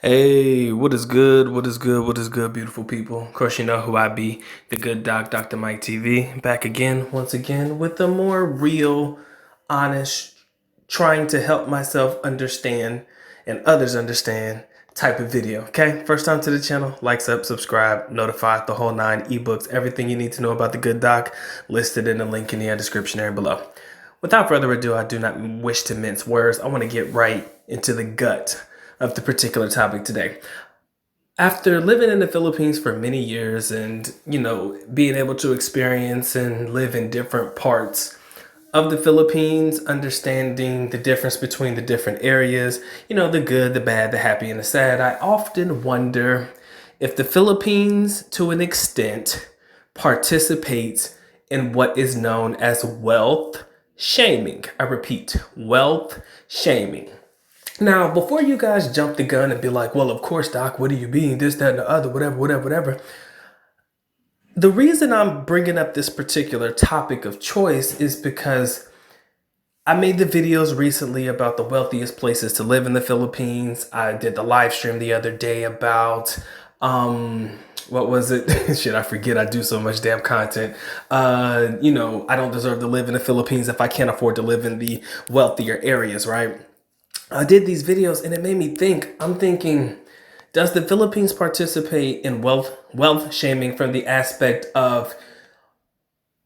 Hey, what is good? What is good? What is good, beautiful people? Of course, you know who I be, the good doc, Dr. Mike TV, back again, once again, with a more real, honest, trying to help myself understand and others understand type of video. Okay, first time to the channel, like, subscribe, notify, the whole nine, ebooks, everything you need to know about the good doc, listed in the link in the description area below. Without further ado, I do not wish to mince words. I want to get right into the gut of the particular topic today. After living in the Philippines for many years and, being able to experience and live in different parts of the Philippines, understanding the difference between the different areas, the good, the bad, the happy, and the sad, I often wonder if the Philippines, to an extent, participates in what is known as wealth shaming. I repeat, wealth shaming. Now, before you guys jump the gun and be like, well, of course, Doc, what do you mean? This, that, and the other, whatever. The reason I'm bringing up this particular topic of choice is because I made the videos recently about the wealthiest places to live in the Philippines. I did the live stream the other day about, what was it? Shit, I forget. I do so much damn content. I don't deserve to live in the Philippines if I can't afford to live in the wealthier areas, right? I did these videos and it made me think. I'm thinking, does the Philippines participate in wealth shaming from the aspect of,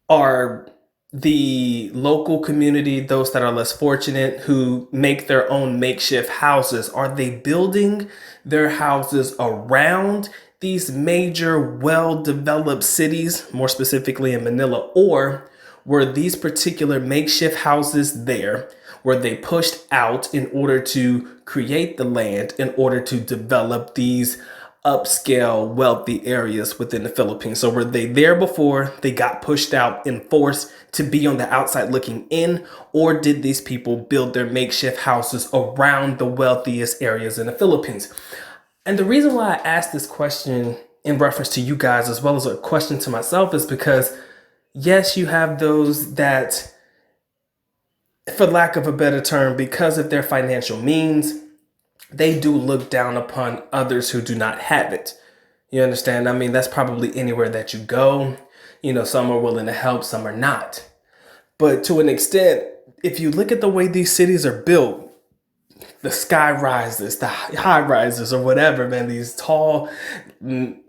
are the local community, those that are less fortunate who make their own makeshift houses, are they building their houses around these major well-developed cities, more specifically in Manila, or were these particular makeshift houses there? Were they pushed out in order to create the land, in order to develop these upscale, wealthy areas within the Philippines? So were they there before they got pushed out and forced to be on the outside looking in? Or did these people build their makeshift houses around the wealthiest areas in the Philippines? And the reason why I asked this question in reference to you guys, as well as a question to myself, is because yes, you have those that, for lack of a better term, because of their financial means, they do look down upon others who do not have it. You understand? I mean, that's probably anywhere that you go. Some are willing to help, some are not. But to an extent, if you look at the way these cities are built, the sky rises, the high rises, or whatever, man, these tall,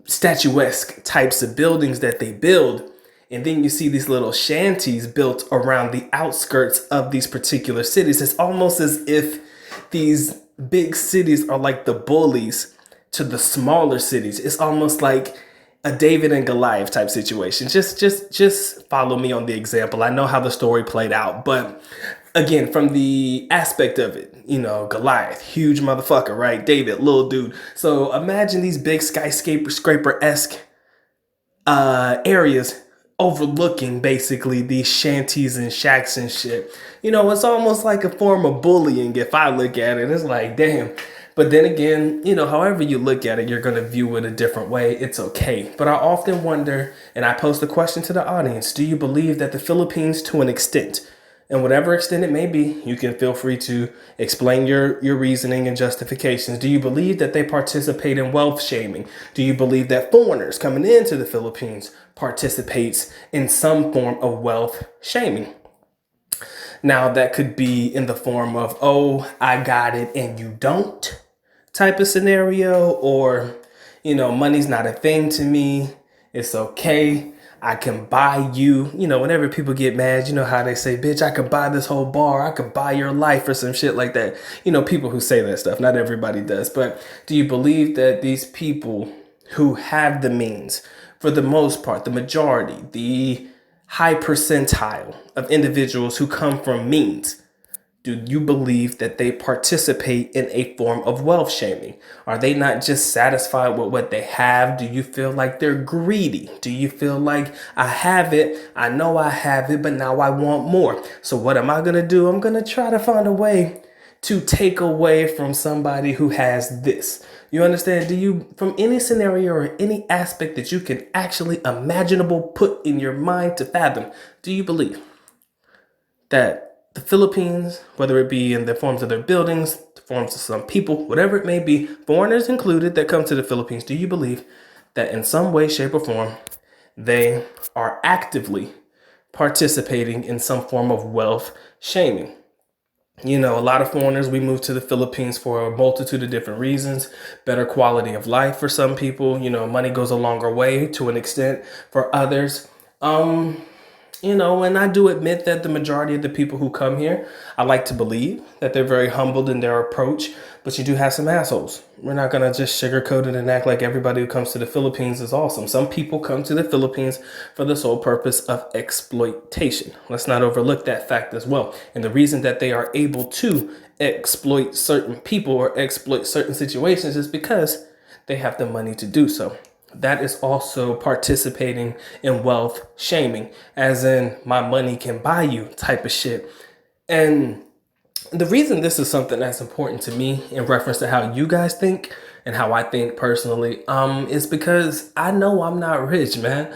statuesque types of buildings that they build. And then you see these little shanties built around the outskirts of these particular cities. It's almost as if these big cities are like the bullies to the smaller cities. It's almost like a David and Goliath type situation. Just follow me on the example. I know how the story played out, but again, from the aspect of it, Goliath, huge motherfucker, right? David, little dude. So imagine these big skyscraper-esque areas overlooking basically these shanties and shacks and shit. It's almost like a form of bullying if I look at it. It's like, damn. But then again, however you look at it, you're going to view it a different way. It's okay. But I often wonder, and I pose the question to the audience, do you believe that the Philippines, to an extent, and whatever extent it may be, you can feel free to explain your reasoning and justifications. Do you believe that they participate in wealth shaming? Do you believe that foreigners coming into the Philippines participates in some form of wealth shaming? Now, that could be in the form of, oh, I got it and you don't type of scenario, or, money's not a thing to me. It's okay. I can buy you, whenever people get mad, how they say, bitch, I could buy this whole bar. I could buy your life, or some shit like that. People who say that stuff, not everybody does. But do you believe that these people who have the means, for the most part, the majority, the high percentile of individuals who come from means, do you believe that they participate in a form of wealth shaming? Are they not just satisfied with what they have? Do you feel like they're greedy? Do you feel like, I have it, I know I have it, but now I want more? So what am I going to do? I'm going to try to find a way to take away from somebody who has this. You understand? Do you, from any scenario or any aspect that you can actually imaginable put in your mind to fathom, do you believe that the Philippines, whether it be in the forms of their buildings, the forms of some people, whatever it may be, foreigners included that come to the Philippines, do you believe that in some way, shape, or form, they are actively participating in some form of wealth shaming? You know, a lot of foreigners, we move to the Philippines for a multitude of different reasons. Better quality of life for some people. You know, money goes a longer way to an extent for others. You know, and I do admit that the majority of the people who come here, I like to believe that they're very humbled in their approach, but you do have some assholes. We're not going to just sugarcoat it and act like everybody who comes to the Philippines is awesome. Some people come to the Philippines for the sole purpose of exploitation. Let's not overlook that fact as well. And the reason that they are able to exploit certain people or exploit certain situations is because they have the money to do so. That is also participating in wealth shaming, as in my money can buy you type of shit. And the reason this is something that's important to me in reference to how you guys think and how I think personally, is because I know I'm not rich, man.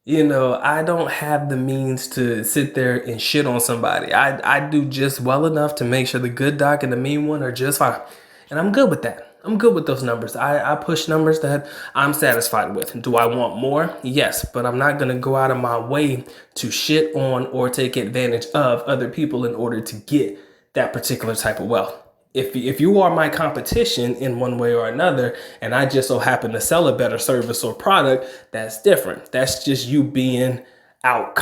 You know, I don't have the means to sit there and shit on somebody. I do just well enough to make sure the good doc and the mean one are just fine. And I'm good with that. I'm good with those numbers. I push numbers that I'm satisfied with. Do I want more? Yes, but I'm not going to go out of my way to shit on or take advantage of other people in order to get that particular type of wealth. If you are my competition in one way or another, and I just so happen to sell a better service or product, that's different. That's just you being out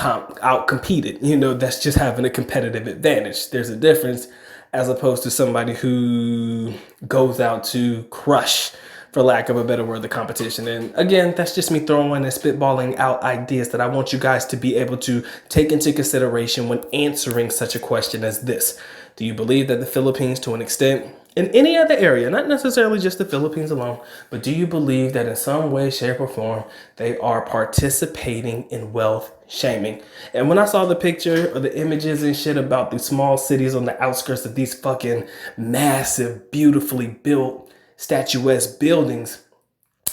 competed. You know, that's just having a competitive advantage. There's a difference as opposed to somebody who goes out to crush, for lack of a better word, the competition. And again, that's just me throwing and spitballing out ideas that I want you guys to be able to take into consideration when answering such a question as this. Do you believe that the Philippines, to an extent, in any other area, not necessarily just the Philippines alone, but do you believe that in some way, shape, or form, they are participating in wealth shaming? And when I saw the picture or the images and shit about the small cities on the outskirts of these fucking massive, beautifully built, statuesque buildings,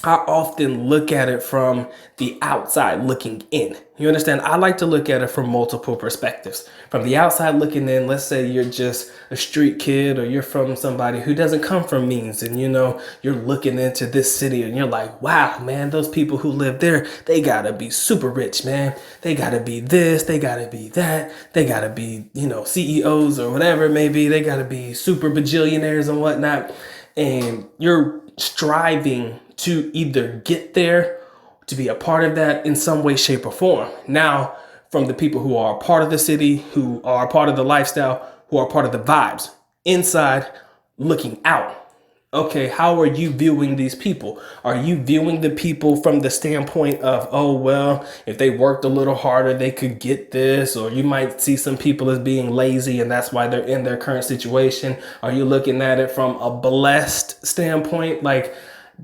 I often look at it from the outside looking in. You understand? I like to look at it from multiple perspectives. From the outside looking in, let's say you're just a street kid or you're from somebody who doesn't come from means, and you know, you're looking into this city and you're like, wow, man, those people who live there, they gotta be super rich, man. They gotta be this, they gotta be that, they gotta be, you know, CEOs or whatever it may be. They gotta be super bajillionaires and whatnot. And you're striving to either get there, to be a part of that in some way, shape, or form. Now, from the people who are a part of the city, who are a part of the lifestyle, who are part of the vibes, inside, looking out. Okay, how are you viewing these people? Are you viewing the people from the standpoint of, oh, well, if they worked a little harder, they could get this? Or you might see some people as being lazy and that's why they're in their current situation. Are you looking at it from a blessed standpoint? Like,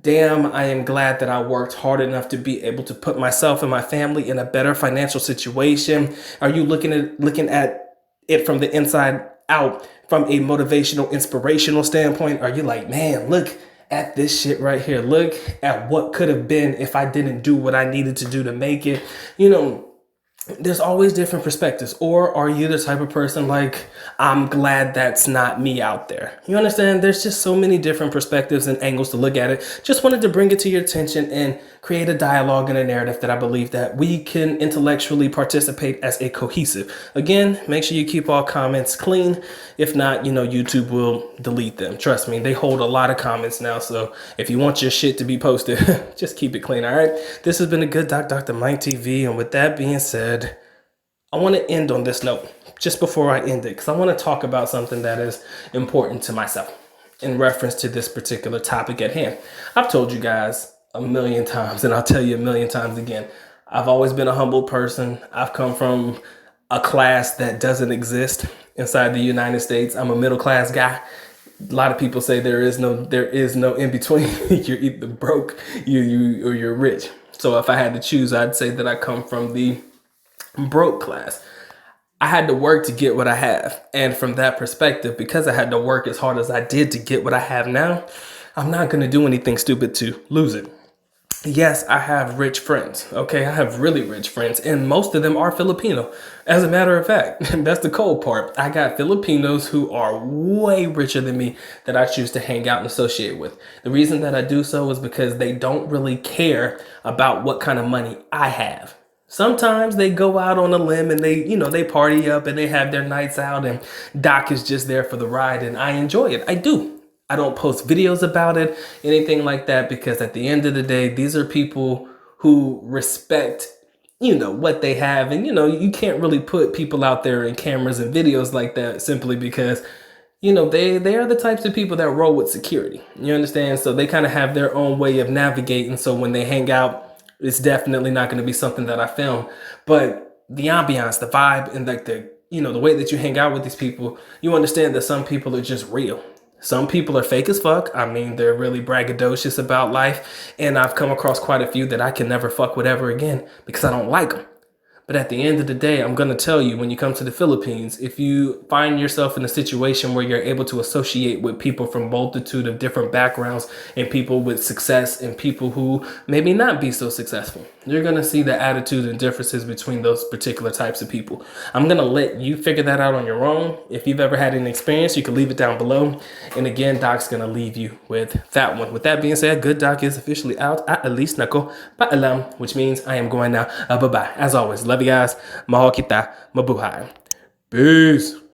damn, I am glad that I worked hard enough to be able to put myself and my family in a better financial situation. Are you looking at it from the inside out, from a motivational, inspirational standpoint? Are you like, man, look at this shit right here. Look at what could have been if I didn't do what I needed to do to make it. You know, there's always different perspectives. Or are you the type of person like, I'm glad that's not me out there? You understand? There's just so many different perspectives and angles to look at it. Just wanted to bring it to your attention and create a dialogue and a narrative that I believe that we can intellectually participate as a cohesive. Again, make sure you keep all comments clean. If not, you know, YouTube will delete them. Trust me, they hold a lot of comments now. So if you want your shit to be posted, just keep it clean. All right. This has been a good Dr. Mike TV. And with that being said, I want to end on this note just before I end it, because I want to talk about something that is important to myself in reference to this particular topic at hand. I've told you guys a million times, and I'll tell you a million times again, I've always been a humble person. I've come from a class that doesn't exist inside the United States. I'm a middle class guy. A lot of people say there is no in between. You're either broke, or you're rich. So if I had to choose, I'd say that I come from the broke class. I had to work to get what I have. And from that perspective, because I had to work as hard as I did to get what I have now, I'm not going to do anything stupid to lose it. Yes, I have rich friends. Okay, I have really rich friends, and most of them are Filipino. As a matter of fact, that's the cold part. I got Filipinos who are way richer than me that I choose to hang out and associate with. The reason that I do so is because they don't really care about what kind of money I have. Sometimes they go out on a limb and they party up and they have their nights out, and Doc is just there for the ride, and I enjoy it. I do. I don't post videos about it, anything like that, because at the end of the day, these are people who respect, what they have. And, you can't really put people out there in cameras and videos like that simply because, they are the types of people that roll with security. You understand? So they kind of have their own way of navigating. So when they hang out, it's definitely not going to be something that I film. But the ambiance, the vibe, and like the way that you hang out with these people, you understand that some people are just real. Some people are fake as fuck. I mean, they're really braggadocious about life. And I've come across quite a few that I can never fuck with ever again because I don't like them. But at the end of the day, I'm going to tell you, when you come to the Philippines, if you find yourself in a situation where you're able to associate with people from multitude of different backgrounds and people with success and people who maybe not be so successful, you're going to see the attitude and differences between those particular types of people. I'm going to let you figure that out on your own. If you've ever had an experience, you can leave it down below. And again, Doc's going to leave you with that one. With that being said, Good Doc is officially out. At least nako paalam, which means I am going now. Bye-bye. As always, love you guys. Mahal kita. Mabuhay. Peace.